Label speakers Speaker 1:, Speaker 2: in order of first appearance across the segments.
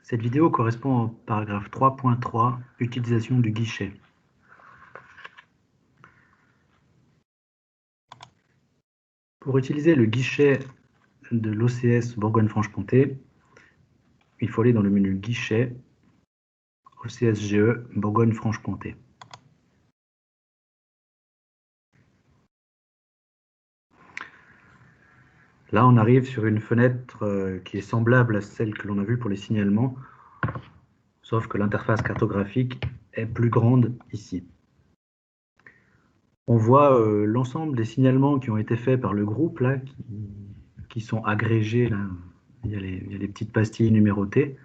Speaker 1: Cette vidéo correspond au paragraphe 3.3, utilisation du guichet. Pour utiliser le guichet de l'OCS Bourgogne-Franche-Comté, il faut aller dans le menu Guichet, OCSGE Bourgogne-Franche-Comté. Là, on arrive sur une fenêtre qui est semblable à celle que l'on a vue pour les signalements, sauf que l'interface cartographique est plus grande ici. On voit l'ensemble des signalements qui ont été faits par le groupe, là, qui sont agrégés. Là. Il y a les petites pastilles numérotées.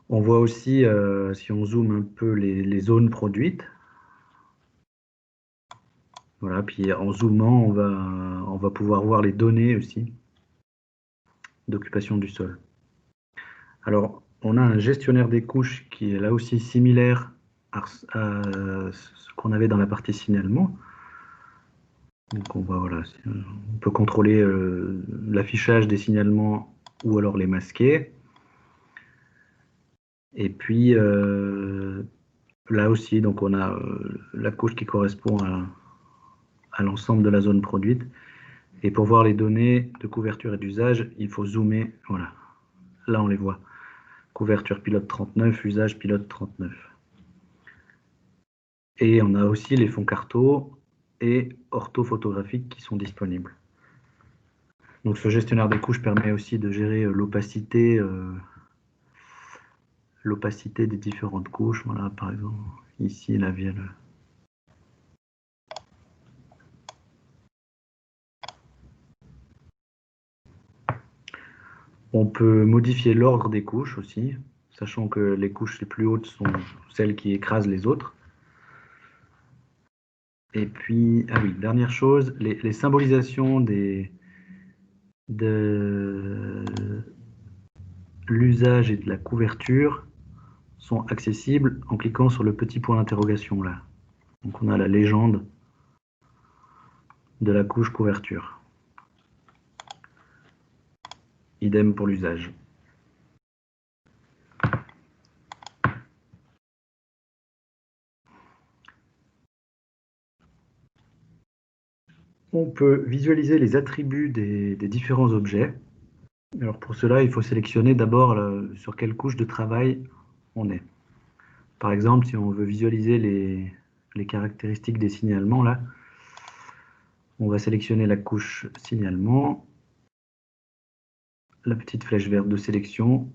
Speaker 1: On voit aussi, si on zoome un peu, les zones produites. Voilà, puis en zoomant, on va pouvoir voir les données aussi d'occupation du sol. Alors, on a un gestionnaire des couches qui est là aussi similaire à ce qu'on avait dans la partie signalement. Donc on voit, voilà, on peut contrôler l'affichage des signalements ou alors les masquer. Et puis là aussi, donc on a la couche qui correspond à l'ensemble de la zone produite. Et pour voir les données de couverture et d'usage, il faut zoomer. Voilà, là on les voit. Couverture pilote 39, usage pilote 39. Et on a aussi les fonds carto et orthophotographiques qui sont disponibles. Donc ce gestionnaire des couches permet aussi de gérer l'opacité des différentes couches. Voilà, par exemple, ici, la vielle. On peut modifier l'ordre des couches aussi, sachant que les couches les plus hautes sont celles qui écrasent les autres. Et puis, ah oui, dernière chose, les symbolisations de l'usage et de la couverture sont accessibles en cliquant sur le petit point d'interrogation là. Donc on a la légende de la couche couverture. Idem pour l'usage. On peut visualiser les attributs des différents objets. Alors pour cela, il faut sélectionner d'abord sur quelle couche de travail on est. Par exemple, si on veut visualiser les caractéristiques des signalements, là, on va sélectionner la couche signalement, la petite flèche verte de sélection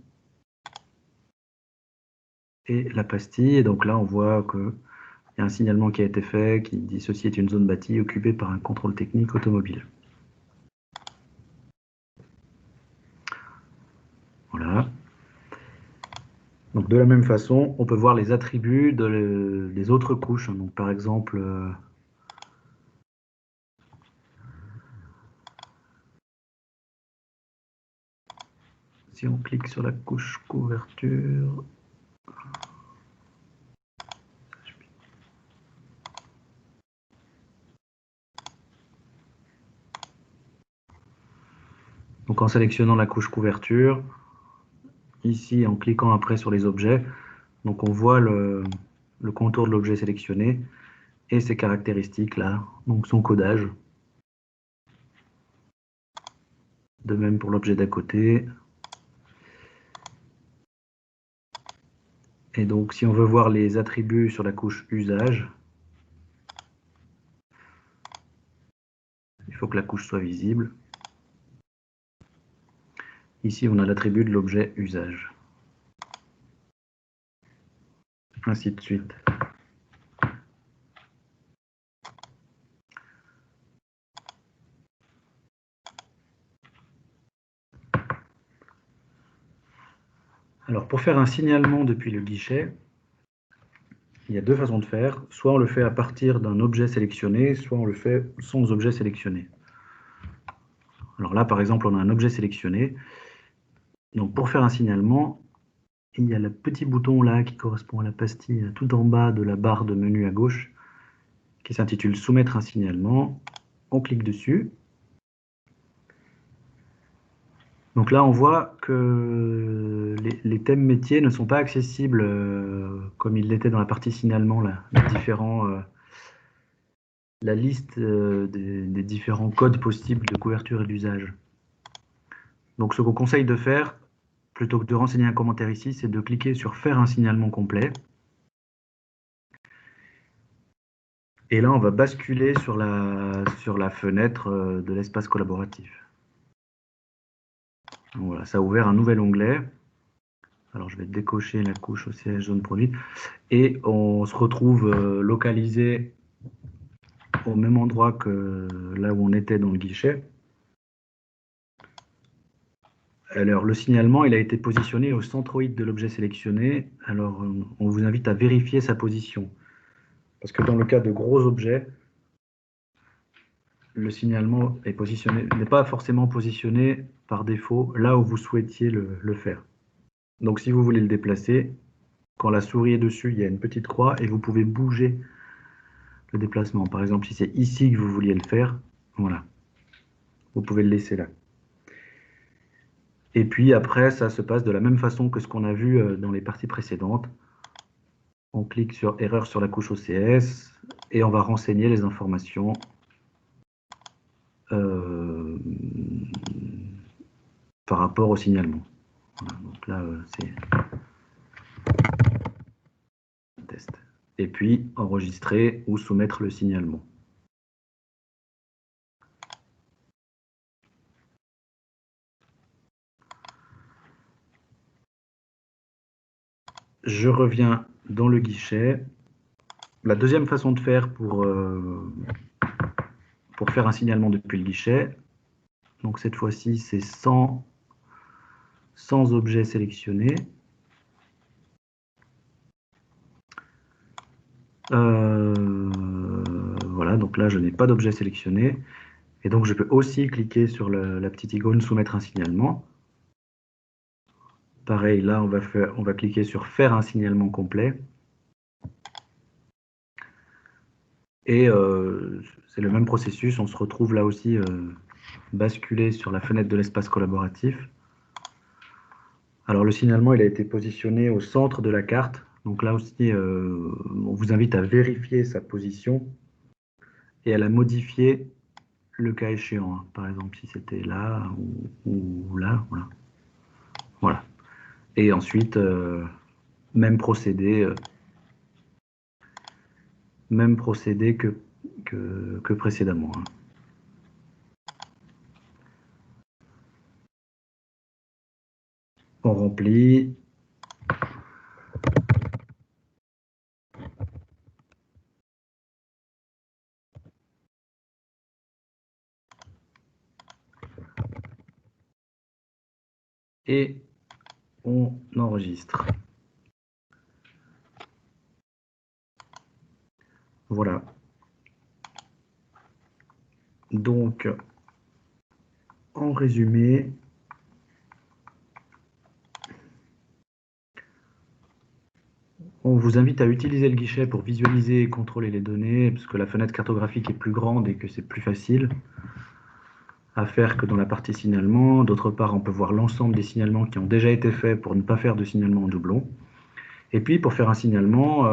Speaker 1: et la pastille. Et donc là, on voit qu'il y a un signalement qui a été fait qui dit « Ceci est une zone bâtie occupée par un contrôle technique automobile ». Voilà. Donc de la même façon, on peut voir les attributs des autres couches. Donc par exemple, si on clique sur la couche couverture, donc en sélectionnant la couche couverture, ici en cliquant après sur les objets, donc on voit le contour de l'objet sélectionné et ses caractéristiques là, donc son codage. De même pour l'objet d'à côté. Et donc si on veut voir les attributs sur la couche usage, il faut que la couche soit visible. Ici on a l'attribut de l'objet usage. Ainsi de suite. Alors pour faire un signalement depuis le guichet, il y a deux façons de faire. Soit on le fait à partir d'un objet sélectionné, soit on le fait sans objet sélectionné. Alors là par exemple on a un objet sélectionné. Donc pour faire un signalement, il y a le petit bouton là qui correspond à la pastille tout en bas de la barre de menu à gauche qui s'intitule Soumettre un signalement. On clique dessus. Donc là, on voit que les thèmes métiers ne sont pas accessibles comme ils l'étaient dans la partie signalement, là, la liste des différents codes possibles de couverture et d'usage. Donc ce qu'on conseille de faire, plutôt que de renseigner un commentaire ici, c'est de cliquer sur « Faire un signalement complet ». Et là, on va basculer sur la fenêtre de l'espace collaboratif. Donc voilà, ça a ouvert un nouvel onglet. Alors, je vais décocher la couche OCS jaune produite. Et on se retrouve localisé au même endroit que là où on était dans le guichet. Alors, le signalement, il a été positionné au centroïde de l'objet sélectionné. Alors, on vous invite à vérifier sa position. Parce que dans le cas de gros objets, le signalement n'est pas forcément positionné par défaut là où vous souhaitiez le faire. Donc si vous voulez le déplacer, quand la souris est dessus, il y a une petite croix et vous pouvez bouger le déplacement. Par exemple, si c'est ici que vous vouliez le faire, voilà, vous pouvez le laisser là. Et puis après, ça se passe de la même façon que ce qu'on a vu dans les parties précédentes. On clique sur « Erreur sur la couche OCS » et on va renseigner les informations par rapport au signalement. Voilà, donc là, c'est un test. Et puis, enregistrer ou soumettre le signalement. Je reviens dans le guichet. La deuxième façon de faire pour faire un signalement depuis le guichet, donc cette fois-ci, c'est sans objet sélectionné. Voilà, donc là, je n'ai pas d'objet sélectionné. Et donc, je peux aussi cliquer sur la petite icône « Soumettre un signalement ». Pareil, là, on va cliquer sur « Faire un signalement complet ». Et c'est le même processus, on se retrouve là aussi basculé sur la fenêtre de l'espace collaboratif. Alors le signalement, il a été positionné au centre de la carte. Donc là aussi, on vous invite à vérifier sa position et à la modifier le cas échéant. Hein. Par exemple, si c'était là ou là, voilà. Voilà. Et ensuite, même procédé que précédemment. Hein. On remplit. Et on enregistre. Voilà. Donc, en résumé, on vous invite à utiliser le guichet pour visualiser et contrôler les données, parce que la fenêtre cartographique est plus grande et que c'est plus facile à faire que dans la partie signalement. D'autre part, on peut voir l'ensemble des signalements qui ont déjà été faits pour ne pas faire de signalement en doublon. Et puis, pour faire un signalement,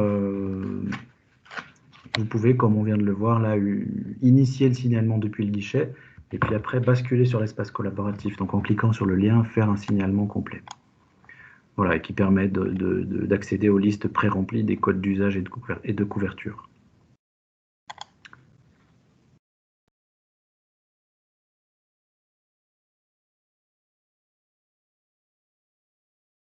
Speaker 1: vous pouvez, comme on vient de le voir là, initier le signalement depuis le guichet, et puis après basculer sur l'espace collaboratif, donc en cliquant sur le lien « Faire un signalement complet ». Voilà, et qui permet d'accéder aux listes pré-remplies des codes d'usage et de couverture.